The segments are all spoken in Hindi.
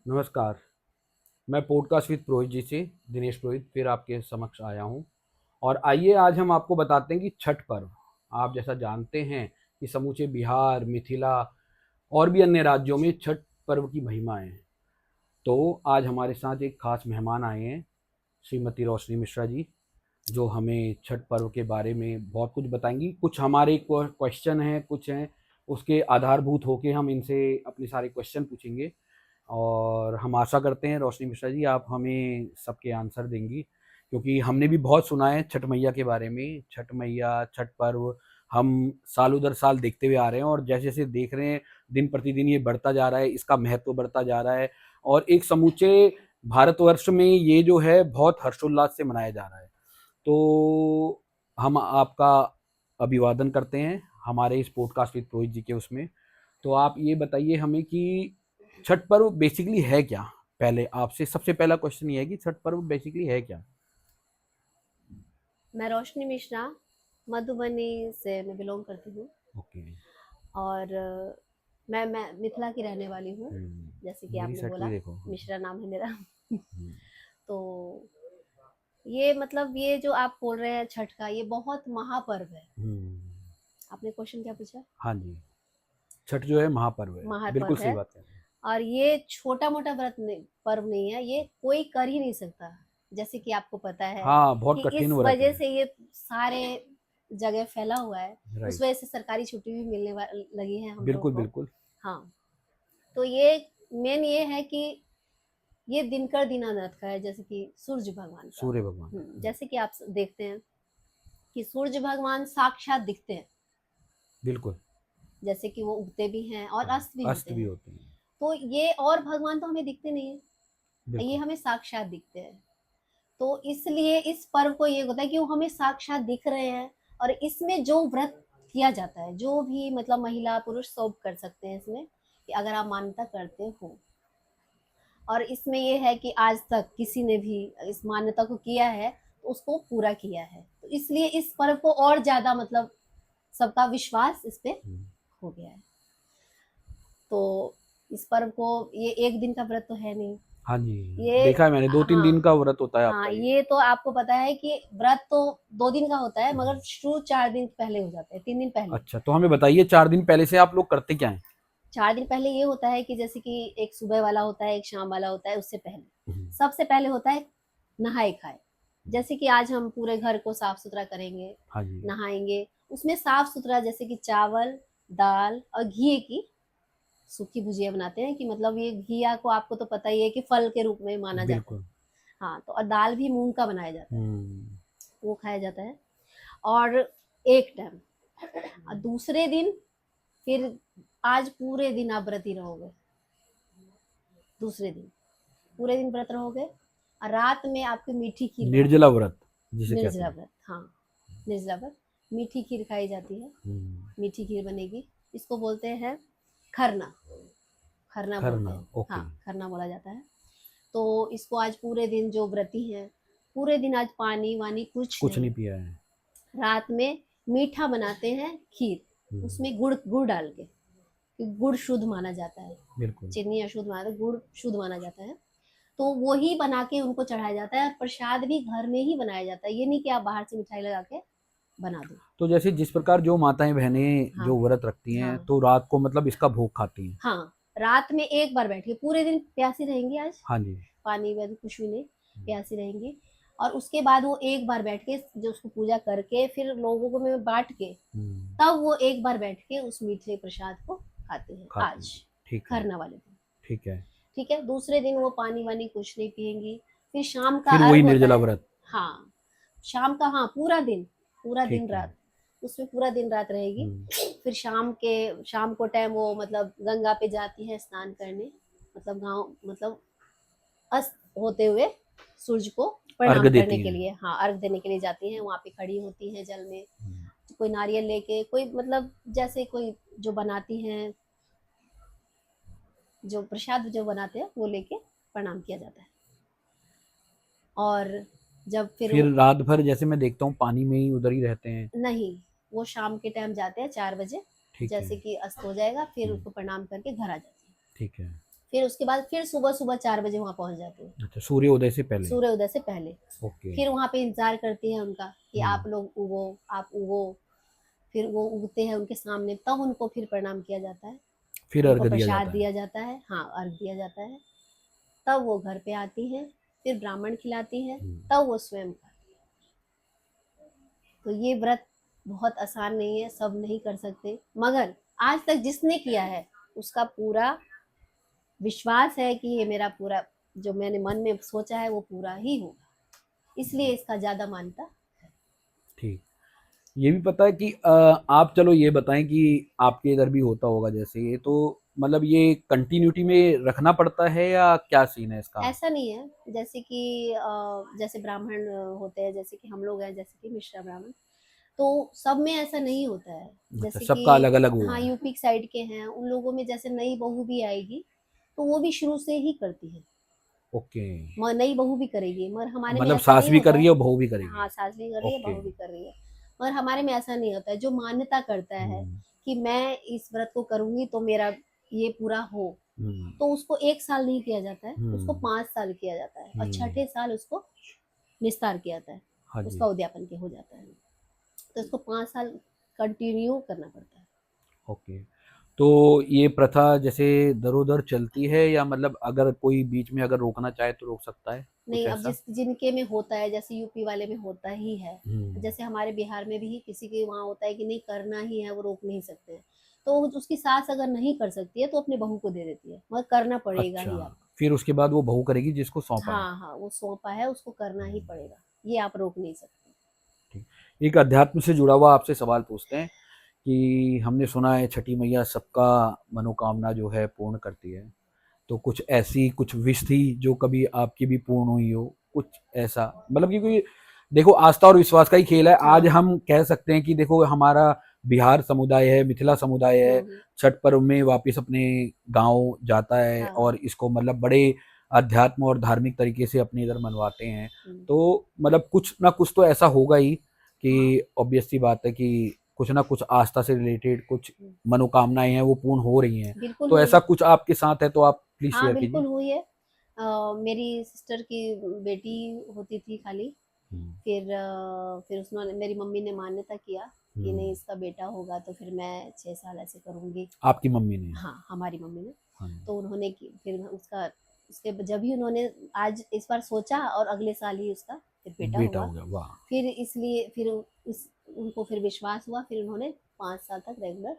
नमस्कार। मैं पॉडकास्ट विद पुरोहित जी से दिनेश पुरोहित फिर आपके समक्ष आया हूँ। और आइए आज हम आपको बताते हैं कि छठ पर्व, आप जैसा जानते हैं कि समूचे बिहार, मिथिला और भी अन्य राज्यों में छठ पर्व की महिमा है। तो आज हमारे साथ एक खास मेहमान आए हैं, श्रीमती रोशनी मिश्रा जी, जो हमें छठ पर्व के बारे में बहुत कुछ बताएंगी। कुछ हमारे क्वेश्चन हैं, कुछ हैं उसके आधारभूत होके हम इनसे अपने सारे क्वेश्चन पूछेंगे। और हम आशा करते हैं रोशनी मिश्रा जी आप हमें सबके आंसर देंगी, क्योंकि हमने भी बहुत सुना है छठ मैया के बारे में। छठ मैया, छठ पर्व हम सालों दर साल देखते हुए आ रहे हैं, और जैसे जैसे देख रहे हैं दिन प्रतिदिन ये बढ़ता जा रहा है, इसका महत्व बढ़ता जा रहा है। और एक समूचे भारतवर्ष में ये जो है बहुत हर्षोल्लास से मनाया जा रहा है। तो हम आपका अभिवादन करते हैं हमारे इस पॉडकास्ट विद रोहित जी के उसमें। तो आप ये बताइए हमें कि छठ पर्व बेसिकली है क्या। पहले आपसे सबसे पहला क्वेश्चन ये है कि छठ पर्व बेसिकली है क्या। मैं रोशनी मिश्रा मधुबनी से मैं बिलोंग करती हूँ। ओके। और मैं मिथिला की रहने वाली हूँ। जैसे कि मेरी आपने शर्ट भी बोला, देखो। मिश्रा नाम है मेरा। हम्म, तो ये मतलब ये जो आप बोल रहे हैं छठ का, ये बहुत महापर्व है। हम्म, आपने क्वेश्चन क्या पूछा? हाँ जी। छठ जो है महापर्व है, बिल्कुल महापर्व सही है। बात है। और ये छोटा मोटा व्रत नहीं, पर्व नहीं है, ये कोई कर ही नहीं सकता। जैसे कि आपको पता है हाँ, बहुत कि कठिन इस व्रत वजह है। से ये सारे जगह फैला हुआ है। उस राइट। वजह से सरकारी छुट्टी भी मिलने लगी है हम लोगों बिल्कुल को। बिल्कुल। हाँ। तो ये मेन ये है कि ये दिनकर दीनानाथ का है, जैसे कि सूर्य भगवान का। सूर्य भगवान। जैसे कि आप देखते हैं कि सूर्य भगवान साक्षात दिखते हैं। बिल्कुल। जैसे कि वो उगते भी हैं और अस्त भी अस्त होते भी हैं। होते हैं। तो ये और भगवान तो हमें दिखते नहीं है, ये बिल्कुल। हमें साक्षात दिखते हैं। तो इसलिए इस पर्व को ये होता है कि वो हमें साक्षात दिख रहे हैं। और इसमें जो व्रत किया जाता है, जो भी मतलब महिला पुरुष सब कर सकते हैं इसमें, कि अगर आप मान्यता करते हो। और इसमें ये है कि आज तक किसी ने भी इस मान्यता को किया है तो उसको पूरा किया है, तो इसलिए इस पर्व को और ज्यादा मतलब सबका विश्वास इस पे हम्म, हो गया है। तो इस पर्व को, ये एक दिन का व्रत तो है नहीं। हाँ जी। ये, देखा है मैंने, 2-3 हाँ, दिन का व्रत होता है हाँ, आपका ये। ये तो आपको पता है कि व्रत तो 2 दिन का होता है, मगर शुरू 4 दिन पहले हो जाता है, 3 दिन पहले। अच्छा, तो हमें बताइए 4 दिन पहले से आप लोग करते क्या हैं। 4 दिन पहले ये होता है कि जैसे कि एक सुबह वाला होता है, एक शाम वाला होता है। उससे पहले, हम्म, सबसे पहले होता है नहाए खाए। जैसे कि आज हम पूरे घर को साफ सुथरा करेंगे, हाँ जी। नहाएंगे। उसमें साफ सुथरा जैसे कि चावल, दाल और घी की सूखी भुजिया बनाते हैं, कि मतलब ये घिया को आपको तो पता ही है कि फल के रूप में माना जाता है। बिल्कुल। हाँ, तो और दाल भी मूंग का बनाया जाता है, हम्म। वो खाया जाता है। और एक टाइम, और दूसरे दिन फिर, आज पूरे दिन आप व्रत ही रहोगे। दूसरे दिन पूरे दिन व्रत रहोगे, और रात में आपकी मीठी खीर बनाई निर्जला जाती व्रत जिसे है। कहते निर्जला हैं। व्रत, हाँ, निर्जला व्रत। मीठी खीर खाई जाती है, हम्म, मीठी खीर बनेगी। इसको बोलते हैं खरना। खरना बोलते खरना। हैं। हाँ, ओके। खरना बोला जाता है। तो इसको आज पूरे दिन जो व्रती हैं, पूरे दिन आज पानी वानी कुछ कुछ नहीं। नहीं पिया है। रात में मीठा बनाते हैं, खीर, हम्म, उसमें गुड़ गुड़ डाल के, कि गुड़ शुद्ध माना जाता है। बिल्कुल। चीनी अशुद्ध माना, गुड़ शुद्ध माना जाता है। तो वो ही बना के उनको चढ़ाया जाता है, और प्रसाद भी घर में ही बनाया जाता है। ये नहीं कि आप बाहर से मिठाई लगा के बना दो। तो जैसे जिस प्रकार जो माताएं बहनें हाँ, जो व्रत रखती हैं हाँ, तो रात को मतलब इसका भोग खाती हैं। हाँ। रात में एक बार बैठ के, पूरे दिन प्यासी रहेंगी आज, हाँ जी। पानी वानी कुछ भी नहीं, प्यासी रहेंगी। और उसके बाद वो एक बार बैठ के, जो उसको पूजा करके फिर लोगों को में बांट के, हम्म, तब वो एक बार बैठ के उस मीठे प्रसाद को खाते हैं खाती आज, हैं। ठीक है। खरना वाले दिन। ठीक है। ठीक है, दूसरे दिन वो पानी वानी कुछ नहीं पिएंगी। फिर शाम का फिर वही अर्घ होता निर्जला है। व्रत। हाँ, शाम का, हाँ, पूरा दिन, पूरा दिन ठीक है। रात, उसमें पूरा दिन रात रहेगी। हम्म, फिर शाम को टाइम वो मतलब गंगा पे जाती है स्नान करने। मतलब गांव, मतलब अस्त होते हुए सूरज को अर्घ प्रणाम करने देती के हैं। लिए, हाँ, अर्घ देने के लिए जाती हैं। वहां पे खड़ी होती हैं जल में, हम्म, कोई नारियल लेके, कोई मतलब जैसे कोई जो बनाती हैं, जो प्रसाद जो बनाते हैं वो लेके प्रणाम किया जाता है। और जब फिर फिर रात भर जैसे मैं देखता हूँ पानी में ही उधर ही रहते हैं। नहीं, वो शाम के टाइम जाते हैं 4 बजे। ठीक है। जैसे कि अस्त हो जाएगा, फिर हम्म, उसको प्रणाम करके घर आ जाते हैं। ठीक है। फिर उसके बाद फिर सुबह सुबह 4 बजे वहाँ पहुँच जाती हूँ, अच्छा, सूर्योदय से पहले। सूर्योदय से पहले। ओके। फिर वहाँ पे इंतजार करती है उनका कि आप हम्म। लोग उगो, आप उगो। फिर वो उगते हैं उनके सामने, तब उनको फिर प्रणाम किया जाता है, फिर उनको अर्घ दिया प्रसाद जाता है। दिया जाता है, हाँ अर्घ दिया जाता है। तब वो घर पे आती हैं, फिर ब्राह्मण खिलाती हैं, हम्म। तब वो स्वयं खाती हैं। तो ये व्रत बहुत आसान नहीं है, सब नहीं कर सकते, मगर आज तक जिसने किया है उसका पूरा विश्वास है कि ये मेरा पूरा जो मैंने मन में सोचा है वो पूरा ही होगा, इसलिए इसका ज्यादा मान्यता। ठीक। ये भी पता है कि आप चलो ये बताएं कि आपके इधर भी होता होगा जैसे ये, तो मतलब ये कंटिन्यूटी में रखना पड़ता है या क्या सीन है इसका? ऐसा नहीं है, जैसे कि जैसे ब्राह्मण होते हैं, जैसे कि हम लोग हैं, जैसे कि मिश्रा ब्राह्मण, तो सब में ऐसा नहीं होता है। अच्छा, जैसे सबका कि अलग अलग वो हाँ, है। यूपी साइड के हैं, उन लोगों में जैसे नई बहू भी आएगी तो वो भी शुरू से ही करती है, ओके। नई बहू भी करेगी, मगर हमारे में मतलब ऐसा सास नहीं भी कर होता रही है। है और बहू भी करेगी। हाँ, सास भी कर रही है, ओके। बहू भी कर रही है, मगर हमारे में ऐसा नहीं होता है। जो मान्यता करता है हम्म। कि मैं इस व्रत को करूंगी तो मेरा ये पूरा हो, हम्म। तो उसको 1 साल नहीं किया जाता है, उसको हम्म। 5 साल किया जाता है, और हम्म। छठे साल उसको निस्तार किया जाता है, हाँ उसका जी। उद्यापन के हो जाता है। तो इसको 5 साल कंटिन्यू करना पड़ता है। ओके। तो ये प्रथा जैसे दरोदर चलती है या मतलब अगर कोई बीच में अगर रोकना चाहे तो रोक सकता है, कुछ नहीं, अब ऐसा? जिनके में होता है, जैसे यूपी वाले में होता ही है, हम्म। जैसे हमारे बिहार में भी किसी के वहाँ होता है कि नहीं करना ही है, वो रोक नहीं सकते हैं, तो उसकी सास अगर नहीं कर सकती है तो अपने बहू को दे देती है, मगर करना पड़ेगा अच्छा, ही आप। फिर उसके बाद वो बहू करेगी जिसको सौंपा है। हाँ हाँ, वो सौंपा है, उसको करना ही हम्म। पड़ेगा, ये आप रोक नहीं सकते। ठीक। एक अध्यात्म से जुड़ा हुआ आपसे सवाल पूछते हैं कि हमने सुना है छठी मैया सबका मनोकामना जो है पूर्ण करती है, तो कुछ ऐसी कुछ विश थी जो कभी आपकी भी पूर्ण हुई हो, कुछ ऐसा मतलब कि कोई, देखो आस्था और विश्वास का ही खेल है। आज हाँ। हम कह सकते हैं कि देखो हमारा बिहार समुदाय है, मिथिला समुदाय है, छठ पर्व में वापस अपने गांव जाता है हाँ। और इसको मतलब बड़े अध्यात्म और धार्मिक तरीके से अपने इधर मनवाते हैं। हम्म। तो मतलब कुछ ना कुछ तो ऐसा होगा ही कि ऑब्वियस सी बात है कि कुछ ना कुछ आस्था से रिलेटेड कुछ हम्म। मनोकामनाएं हैं वो पूर्ण हो रही हैं। बिल्कुल तो हुई ऐसा है। कुछ आपके साथ है तो आप प्लीज हाँ शेयर कीजिए। बिल्कुल हुई है। मेरी सिस्टर की बेटी होती थी खाली, हम्म। फिर उसने, मेरी मम्मी ने मान्यता किया कि नहीं हम्म। इसका बेटा होगा, तो फिर मैं 6 साल ऐसे करूँगी। आपकी मम्मी ने? हाँ, हमारी मम्मी ने। हाँ। तो उन्होंने फिर उसका, उसके जब भी उन्होंने आज इस बार सोचा और अगले साल ही उसका फिर बेटा बेटा हुआ। हो गया, वाह। फिर इसलिए फिर उनको फिर विश्वास हुआ, फिर उन्होंने 5 साल तक रेगुलर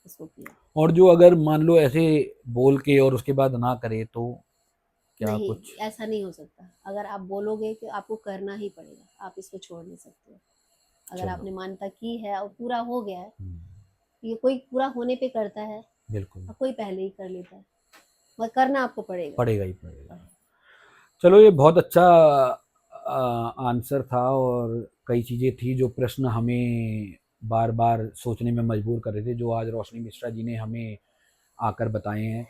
इसको किया। और जो अगर मान लो ऐसे बोल के और उसके बाद ना करे तो क्या नहीं, कुछ? ऐसा नहीं हो सकता, अगर आप बोलोगे कि आपको करना ही पड़ेगा, आप इसको छोड़ नहीं सकते। अगर चलो। आपने मान्यता की है और पूरा हो गया है, हम्म। ये कोई पूरा होने पे करता है बिल्कुल। और कोई पहले ही कर लेता है, मगर करना आपको पड़ेगा। पड़ेगा ही पड़ेगा। चलो, ये बहुत अच्छा आंसर था और कई चीज़ें थी जो प्रश्न हमें बार बार सोचने में मजबूर कर रहे थे, जो आज रोशनी मिश्रा जी ने हमें आकर बताए हैं।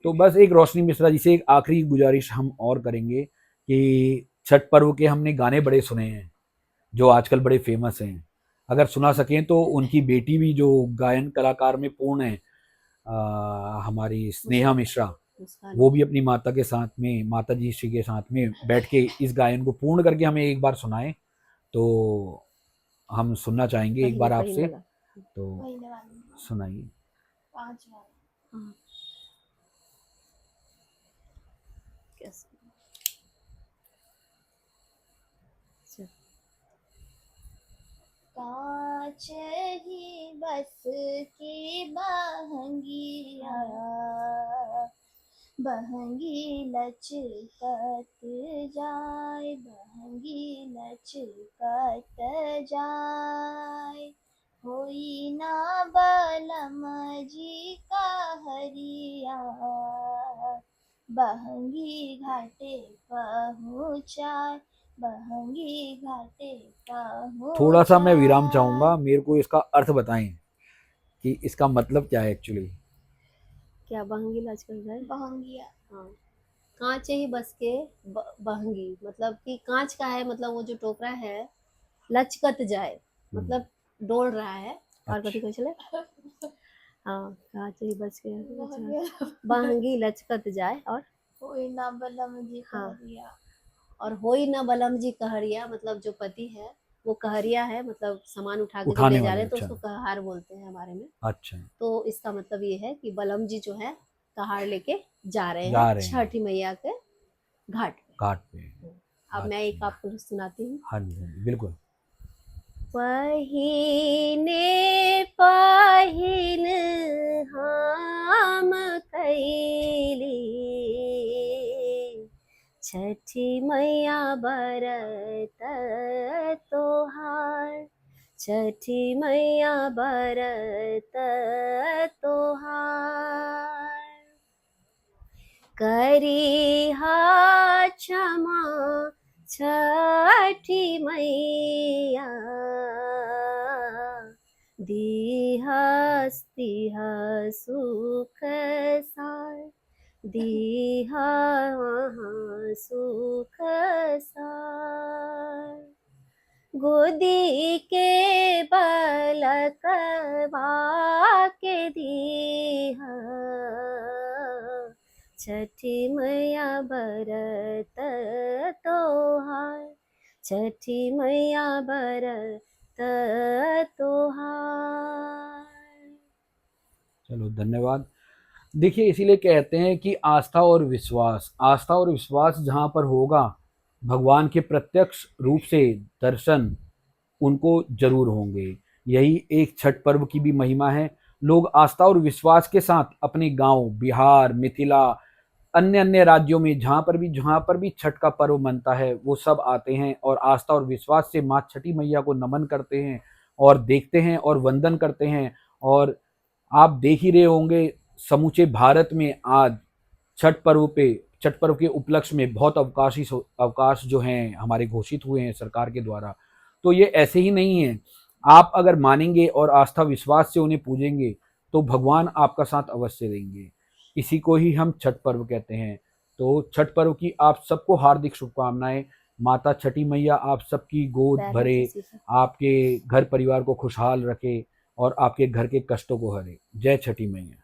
तो बस एक रोशनी मिश्रा जी से एक आखिरी गुजारिश हम और करेंगे कि छठ पर्व के हमने गाने बड़े सुने हैं जो आजकल बड़े फेमस हैं, अगर सुना सकें तो उनकी बेटी भी जो गायन कलाकार में पूर्ण है, हमारी स्नेहा मुस्कान। मिश्रा, मुस्कान। वो भी अपनी माता के साथ में, माता जी श्री के साथ में बैठ के इस गायन को पूर्ण करके हमें एक बार सुनाएं, तो हम सुनना चाहेंगे एक पहले बार पहले आपसे। वाला। तो पहले वाला। सुनाइए। 5 वाला। हाँ। कैसे? चल। कांच ही बस की बहंगिया, बहंगी लचकत जाए, बहंगी लचकत जाए, होई ना बलम जी का हरिया, बहंगी घाटे पहुँचाए, बहंगी घाटे थोड़ा सा मैं विराम पहुँचाए। चाहूंगा, मेरे को इसका अर्थ बताएं कि इसका मतलब क्या है एक्चुअली। क्या बहंगी लचकत जाए? बहंगिया। हाँ, कांच ही बस के बहंगी, मतलब कि कांच का है, मतलब वो जो टोकरा है लचकत जाए, मतलब डोल रहा है। और कथी अच्छा। कह चले? हाँ कहाँ चली बच गया बहंगी बहंगी लचकत जाए और होई ना बलम जी हाँ। कहरिया। और होई ना बलम जी कहरिया, मतलब जो पति है वो कहरिया है, मतलब सामान उठा के जो उठाने ले जा वाले, रहे हैं तो अच्छा। उसको कहार बोलते हैं हमारे में। अच्छा, तो इसका मतलब ये है कि बलम जी जो है कहार लेके जा रहे हैं जा रहे हैं छठी मैया के घाट पे। घाट पे। अब मैं एक अच्छा, आपको सुनाती हूँ। हाँ जी, हाँ जी, बिल्कुल। पहिने पहिन हम कैली छठी मैया बरत तोहार, छठी मैया बरत तोहार। करिहा क्षमा छठी मैया, दीहस्तिह सुख सार, दीहा सुख सार। गोदी के बलकवा के दीहा, छठी मैया बरत तोहार, छठी मैया बरत तोहार। चलो धन्यवाद। देखिए, इसीलिए कहते हैं कि आस्था और विश्वास जहाँ पर होगा, भगवान के प्रत्यक्ष रूप से दर्शन उनको ज़रूर होंगे। यही एक छठ पर्व की भी महिमा है। लोग आस्था और विश्वास के साथ अपने गाँव, बिहार, मिथिला, अन्य-अन्य राज्यों में जहाँ पर भी छठ का पर्व मनता है, वो सब आते हैं और आस्था और विश्वास से माँ छठी मैया को नमन करते हैं और देखते हैं और वंदन करते हैं। और आप देख ही रहे होंगे, समूचे भारत में आज छठ पर्व के उपलक्ष्य में बहुत अवकाश जो हैं हमारे घोषित हुए हैं सरकार के द्वारा। तो ये ऐसे ही नहीं है, आप अगर मानेंगे और आस्था विश्वास से उन्हें पूजेंगे तो भगवान आपका साथ अवश्य देंगे। इसी को ही हम छठ पर्व कहते हैं। तो छठ पर्व की आप सबको हार्दिक शुभकामनाएं। माता छठी मैया आप सबकी गोद पैर भरे, नीचे सीधा। आपके घर परिवार को खुशहाल रखे और आपके घर के कष्टों को हरे। जय छठी मैया।